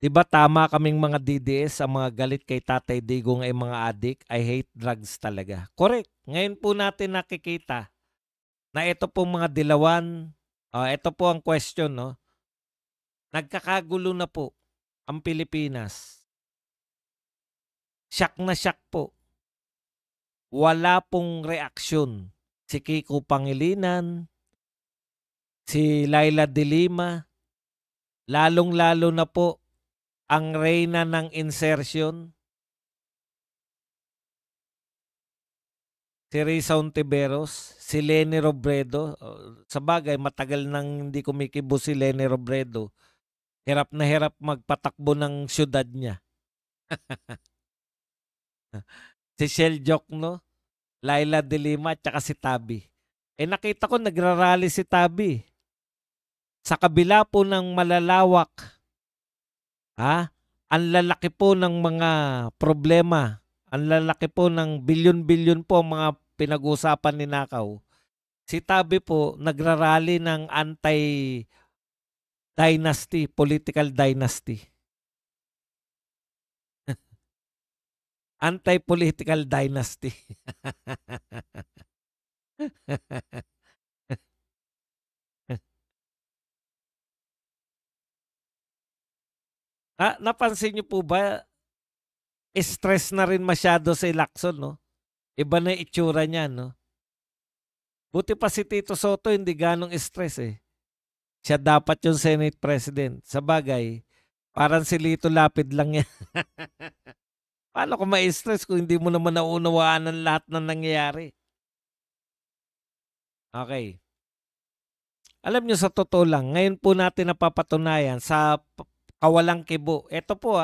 'Di ba tama kaming mga DDS, ang mga galit kay Tatay Digong ay mga adik, I hate drugs talaga. Correct. Ngayon po natin nakikita na ito pong mga dilawan, ito po ang question 'no, nagkakagulo na po ang Pilipinas. Siyak na siyak po, wala pong reaksyon si Kiko Pangilinan, si Laila de Lima, lalong-lalo na po ang reyna ng insertion, si Risa Ontiveros, si Leni Robredo. Sabagay matagal nang hindi kumikibo si Leni Robredo. Hirap na hirap magpatakbo ng siyudad niya. Si Shell Jokno, Laila de Lima, at saka si Tabi. Nakita ko nagrarally si Tabi. Sa kabila po ng malalawak, ang lalaki po ng mga problema, ang lalaki po ng bilyon-bilyon po ang mga pinag-uusapan ni Nakaw. Si Tabi po nagrarally ng anti-dynasty, political dynasty. Anti-political dynasty. Napansin niyo po ba, stress na rin masyado sa election, no? Iba na yung itsura niya, no? Buti pa si Tito Soto hindi ganong stress eh. Siya dapat yung Senate President. Sa bagay, parang si Lito Lapid lang yan. Paano ko ma-stress kung hindi mo naman naunawaan ang lahat ng nangyayari? Okay. Alam nyo, sa totoo lang, ngayon po natin napapatunayan sa kawalang kibo. Ito po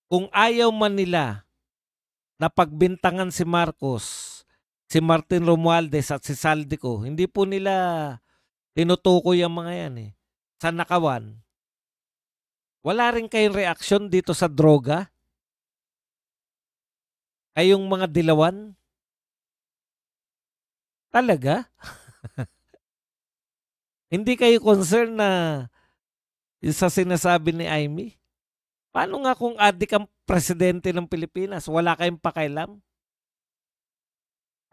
kung ayaw man nila na pagbintangan si Marcos, si Martin Romualdez at si Saldico, hindi po nila tinutukoy ang mga yan eh. Sa nakawan, wala rin kayong reaksyon dito sa droga? Kayong mga dilawan? Talaga? Hindi kayo concerned na sa sinasabi ni Amy? Paano nga kung adik ang presidente ng Pilipinas? Wala kayong pakialam?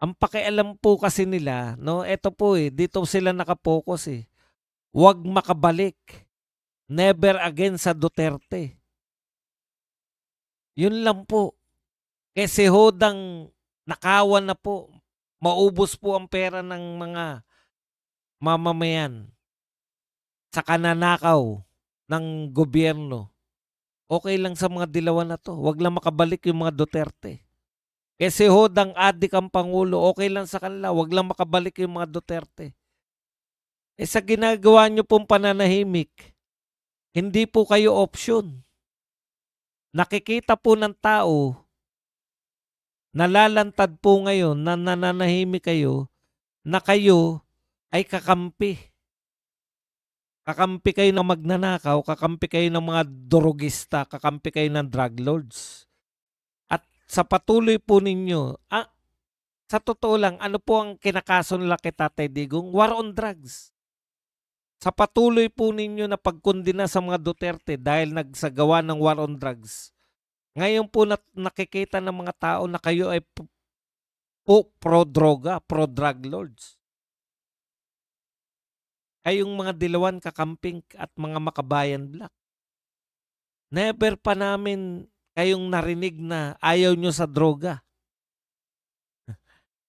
Ang pakialam po kasi nila, no, eto po dito sila nakapokus eh. Huwag makabalik. Never again sa Duterte. Yun lang po. Kasi hodang nakawan na po. Maubos po ang pera ng mga mamamayan sa kananakaw ng gobyerno. Okay lang sa mga dilawan na to. Huwag lang makabalik yung mga Duterte. Kasi hodang adik ang Pangulo, okay lang sa kanila. Huwag lang makabalik yung mga Duterte. Sa ginagawa nyo pong pananahimik, hindi po kayo option. Nakikita po ng tao, nalalantad po ngayon na nananahimik kayo, na kayo ay kakampi. Kakampi kayo ng magnanakaw, kakampi kayo ng mga drogista, kakampi kayo ng drug lords. At sa patuloy po ninyo, sa totoo lang, ano po ang kinakaso nila kay Tatay Digong? War on drugs. Sa patuloy po ninyo na pagkundina sa mga Duterte dahil nagsagawa ng war on drugs, ngayon po nakikita ng mga tao na kayo ay pro-droga, pro-drug lords. Kayong mga dilawan, kakamping at mga makabayan black. Never pa namin kayong narinig na ayaw nyo sa droga.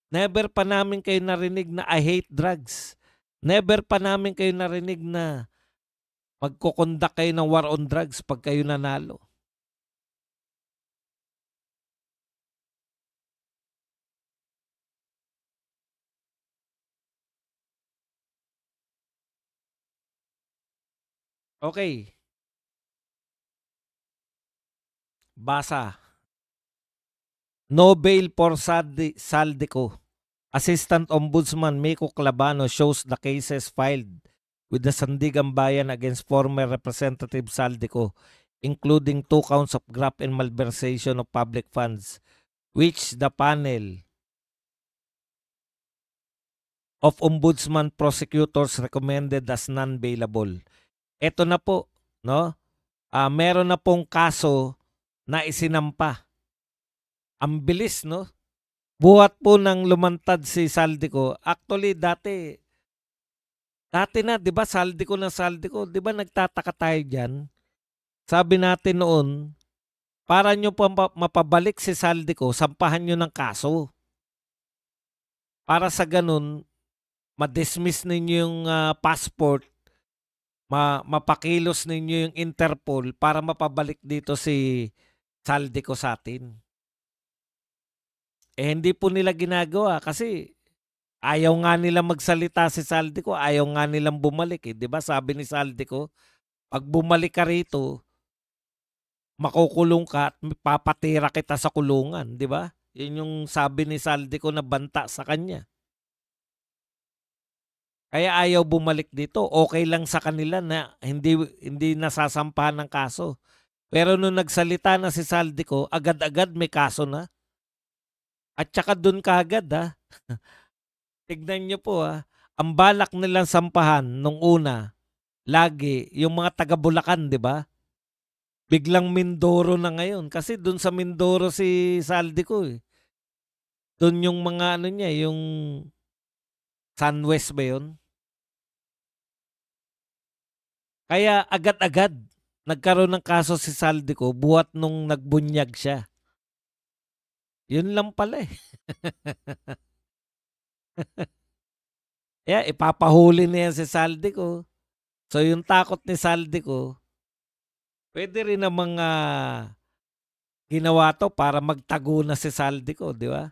Never pa namin kayo narinig na I hate drugs. Never pa namin kayo narinig na magkukondak kayo ng war on drugs pag kayo nanalo. Okay. Basa. No bail for Saldico. Assistant Ombudsman Miko Clabano shows the cases filed with the Sandigan Bayan against former Representative Saldico, including 2 counts of graft and malversation of public funds, which the panel of Ombudsman prosecutors recommended as non-bailable. Ito na po, no? meron na pong kaso na isinampa. Ang bilis, no? Buhat po nang lumantad si Saldico. Actually, dati na, di ba, Saldico, di ba nagtataka tayo dyan? Sabi natin noon, para nyo po mapabalik si Saldico, sampahan nyo ng kaso. Para sa ganun, ma-dismiss ninyo yung passport, mapakilos ninyo yung Interpol para mapabalik dito si Saldico sa atin. Hindi po nila ginagawa kasi ayaw nga nila magsalita si Saldico, ayaw nga nilang bumalik. 'Di ba sabi ni Saldico, pag bumalik ka rito, makukulong ka at papatira kita sa kulungan. 'Di ba? Yun yung sabi ni Saldico na banta sa kanya. Kaya ayaw bumalik dito. Okay lang sa kanila na hindi nasasampahan ng kaso. Pero nung nagsalita na si Saldico, agad-agad may kaso na. At saka dun kaagad tignan nyo po ang balak nilang sampahan nung una, lagi, yung mga taga Bulacan, di ba? Biglang Mindoro na ngayon. Kasi dun sa Mindoro si Saldico eh. Dun yung mga ano niya, yung Sunwest ba yun? Kaya agad-agad nagkaroon ng kaso si Saldico buhat nung nagbunyag siya. Yun lang pala eh. Kaya ipapahuli na yan si Saldico. So yung takot ni Saldico, pwede rin namang ginawa to para magtago na si Saldico, di ba?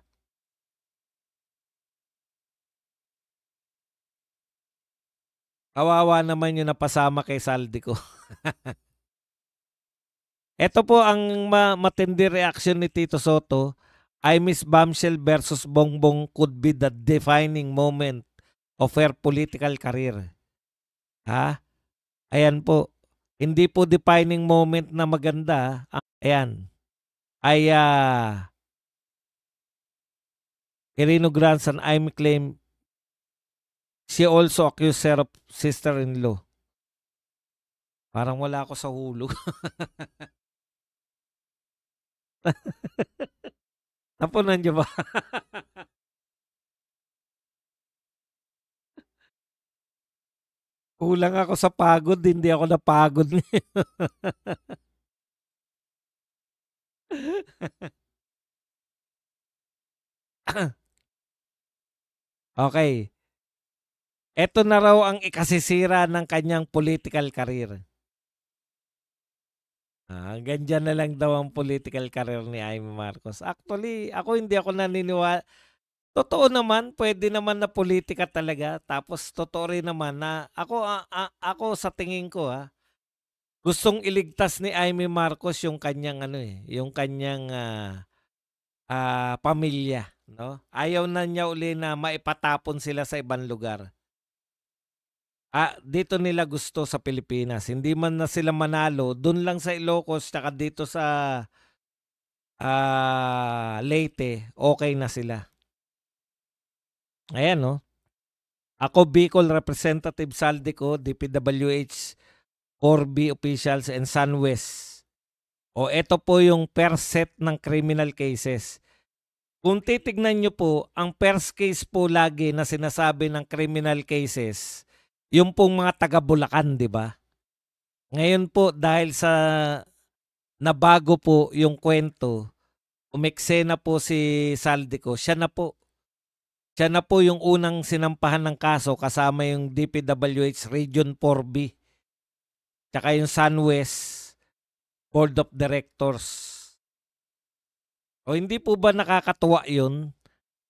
Kawawa naman yung napasama kay Saldico. Ito po ang matindi reaction ni Tito Soto. I Miss Bombshell versus Bongbong could be the defining moment of her political career. Ayan po. Hindi po defining moment na maganda. Ayan. Ay Quirino grandson, I claim she also accused her of sister-in-law. Parang wala ako sa hulog. Napunan niyo ba? Kulang ako sa pagod, hindi ako napagod. Okay. Ito na raw ang ikasisira ng kanyang political career. Ganyan na lang daw ang political career ni Amy Marcos. Actually, hindi ako naniniwala. Totoo naman, pwede naman na politika talaga. Tapos totoo rin naman na ako sa tingin ko gustong iligtas ni Amy Marcos yung kanyang yung kanyang pamilya, no? Ayaw na niya uli na maipatapon sila sa ibang lugar. Dito nila gusto sa Pilipinas. Hindi man na sila manalo, doon lang sa Ilocos tsaka dito sa Leyte, okay na sila. Ayan, no? Ako, Bicol Representative Saldico, DPWH, 4B officials and SunWest. Ito po yung per set ng criminal cases. Kung titignan nyo po, ang first case po lagi na sinasabi ng criminal cases, yung pong mga taga Bulacan, di ba? Ngayon po, dahil sa nabago po yung kwento, umeksena po si Saldico, siya na po yung unang sinampahan ng kaso kasama yung DPWH Region 4B tsaka yung SunWest Board of Directors. Hindi po ba nakakatuwa yun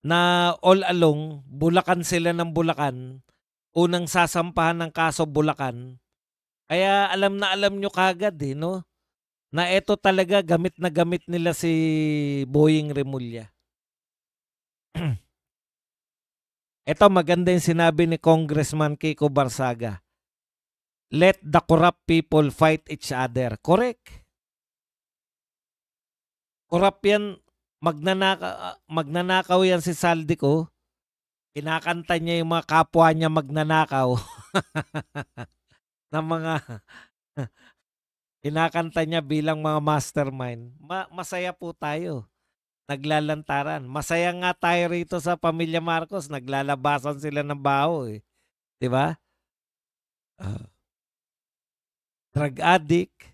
na all along Bulacan sila ng Bulacan, unang sasampahan ng kaso Bulacan. Kaya alam na alam nyo kagad no? Na ito talaga gamit na gamit nila si Boying Remulla. Ito maganda yung sinabi ni Congressman Kiko Barsaga. Let the corrupt people fight each other. Correct. Corrupt yan. Magnanakaw yan si Saldico. Kinakanta niya yung mga kapwa niya magnanakaw. ng mga kinakanta niya bilang mga mastermind. Masaya po tayo, naglalantaran. Masaya nga tayo rito sa pamilya Marcos, naglalabasan sila ng baho, eh, 'di ba? Ah, drug addict,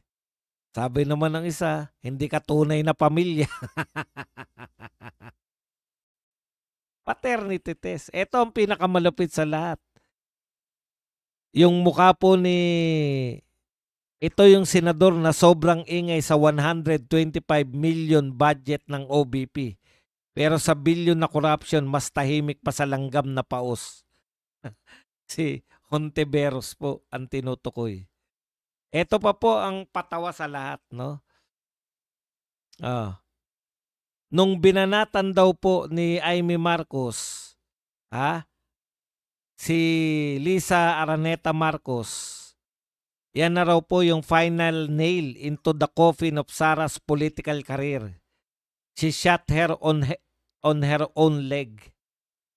sabi naman ng isa, hindi ka tunay na pamilya. Paternity test, eto ang pinakamalupit sa lahat. Yung mukha po ni ito yung senador na sobrang ingay sa 125 million budget ng OBP. Pero sa billion na corruption, mas tahimik pa sa langgam na paos. Si Hontiveros po ang tinutukoy. Ito pa po ang patawa sa lahat, no? Ah. Nung binanatan daw po ni Amy Marcos, si Lisa Araneta Marcos, yan na raw po yung final nail into the coffin of Sarah's political career. She shot her on her own leg.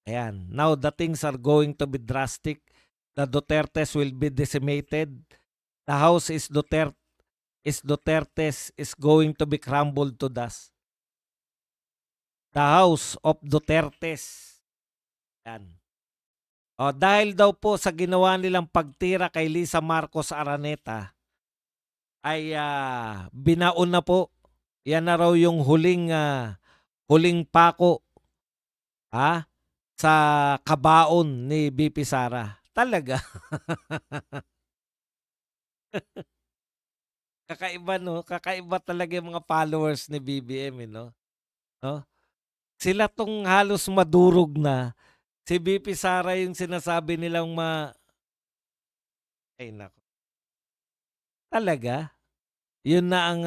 Ayan. Now the things are going to be drastic. The Dutertes will be decimated. The house Dutertes is going to be crumbled to dust. The house of Dutertes. Yan. O, dahil daw po sa ginawa nilang pagtira kay Lisa Marcos Araneta, ay binaon na po. Yan na raw yung huling pako sa kabaon ni BP Sara. Talaga. Kakaiba, no? Kakaiba talaga yung mga followers ni BBM, no? Sila tong halos madurog na. Si BP Sara yung sinasabi nilang ay nako. Talaga? Yun na ang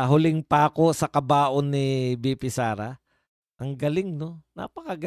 huling pako sa kabaon ni BP Sara. Ang galing, no? Napakagaling.